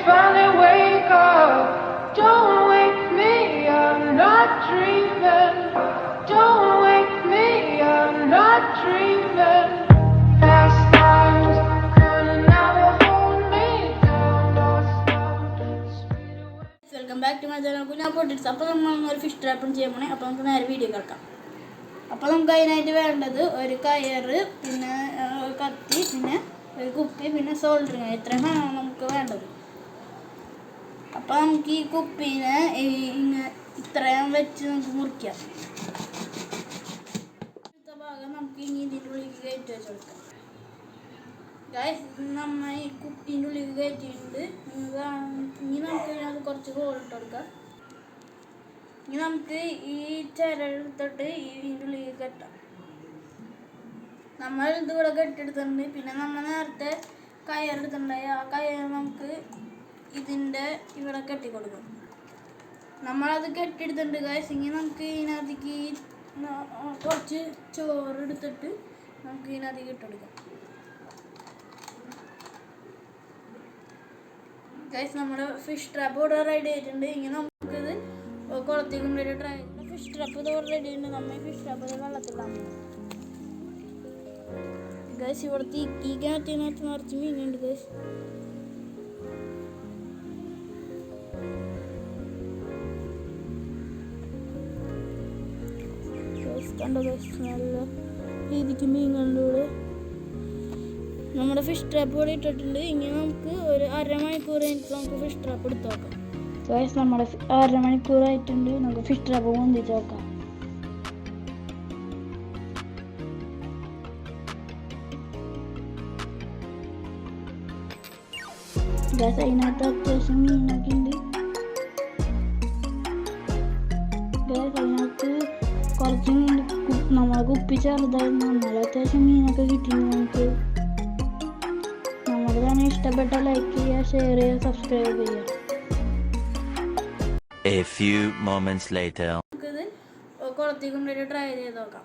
finally wake up. Don't wake me, I'm not dreaming. Don't wake me, I'm not dreaming. Past times could never hold me down. Lost love, speed away. Welcome back to my channel കുഞ്ഞാ പൊട്ടിറ്റ്സ്. അപ്പോൾ നമ്മൾ ഒരു fish ട്രാപ്പും ചെയ്യാൻ പോണേ. അപ്പോൾ നമുക്ക് നേരെ വീഡിയോ കിടക്കാം. അപ്പോൾ നമുക്ക് അതിനായിട്ട് വേണ്ടത് ഒരു കയറ്, പിന്നെ കത്തി, പിന്നെ ഒരു കുപ്പി, പിന്നെ സോൾഡറിങ്. ഇത്രയാണ് നമുക്ക് വേണ്ടത്. അപ്പോൾ നമുക്ക് ഈ കുപ്പീനെ ഇങ്ങനെ ഇത്രയും വെച്ച് നമുക്ക് മുറിക്കാം. അടുത്ത ഭാഗം നമുക്ക് ഇനി ഇതിൻ്റെ ഉള്ളിലേക്ക് കയറ്റി വെച്ച് കൊടുക്കാം. ഗൈസ്, നമ്മൾ ഈ കുപ്പീൻ്റെ ഉള്ളിൽ കയറ്റിയിട്ടുണ്ട്. ഇനി നമുക്ക് ഇതിനകത്ത് കുറച്ച് ഹോൾ ഇട്ട് കൊടുക്കാം. ഇനി നമുക്ക് ഈ ചിരടുത്തിട്ട് ഇതിൻ്റെ ഉള്ളിൽ കെട്ടാം. നമ്മൾ ഇതിവിടെ കെട്ടിയെടുത്തിട്ടുണ്ട്. പിന്നെ നമ്മൾ നേരത്തെ കയറെടുത്തിട്ടുണ്ടായി. ആ കയർ നമുക്ക് ഇതിൻ്റെ ഇവിടെ കെട്ടിക്കൊടുക്കും. നമ്മളത് കെട്ടിയെടുത്തിട്ടുണ്ട് ഗൈസ്. ഇനി നമുക്ക് ഇതിനകത്തേക്ക് കുറച്ച് ചോറ് എടുത്തിട്ട് നമുക്ക് ഇതിനകത്തേക്ക് ഇട്ടെടുക്കാം. ഗൈസ്, നമ്മുടെ ഫിഷ് ട്രാപ്പ് ഇവിടെ റെഡി ആയിട്ടുണ്ട്. ഇങ്ങനെ നമുക്കിത് കുളത്തിൽ കൊണ്ടൊരു ട്രൈ ഫിഷ് ട്രാപ്പ് ഇത് റെഡി ആയിട്ടുണ്ട്. നമ്മൾ ഫിഷ് ട്രാപ്പ് ഇത് വെള്ളത്തിലാണ് ഗൈസ്. ഇവിടുത്തെ ഈ കിണറ്റിനകത്ത് നിറച്ച് മീനുണ്ട് ഗൈസ്. കണ്ടോ ഗൈസ്, നല്ല രീതിക്ക് മീൻ കണ്ടൂടെ. നമ്മുടെ ഫിഷ് ട്രാപ്പ് ഇവിടെ ഇട്ടിട്ടുണ്ട്. ഇനി നമുക്ക് ഒരു അരമണിക്കൂർ കഴിഞ്ഞിട്ട് നമുക്ക് ഫിഷ് ട്രാപ്പ് എടുത്ത് നോക്കാം. ഗൈസ്, നമ്മുടെ അരമണിക്കൂറായിട്ടുണ്ട്. നമുക്ക് ഫിഷ് ട്രാപ്പ് പൊന്തിച്ച് നോക്കാം. ഗൈസ്, അതിനകത്ത് അത്യാവശ്യം മീനൊക്കെ ഉണ്ട്. ഗൈസ്, അതിനകത്ത് കുറച്ച് മീൻ നമ്മളെ കുപ്പി ചെറുതായിരുന്നു. എന്നാലും അത്യാവശ്യം മീനൊക്കെ കിട്ടിയിട്ടുണ്ട് നമുക്ക്. നമ്മുടെ തന്നെ ഇഷ്ടപ്പെട്ട ലൈക്ക് ചെയ്യുക, ഷെയർ ചെയ്യുക, സബ്സ്ക്രൈബ് ചെയ്യുക. A few moments later. നമുക്കിത് കുളത്തിൽ കൊണ്ടൊരു ട്രൈ ചെയ്ത് നോക്കാം.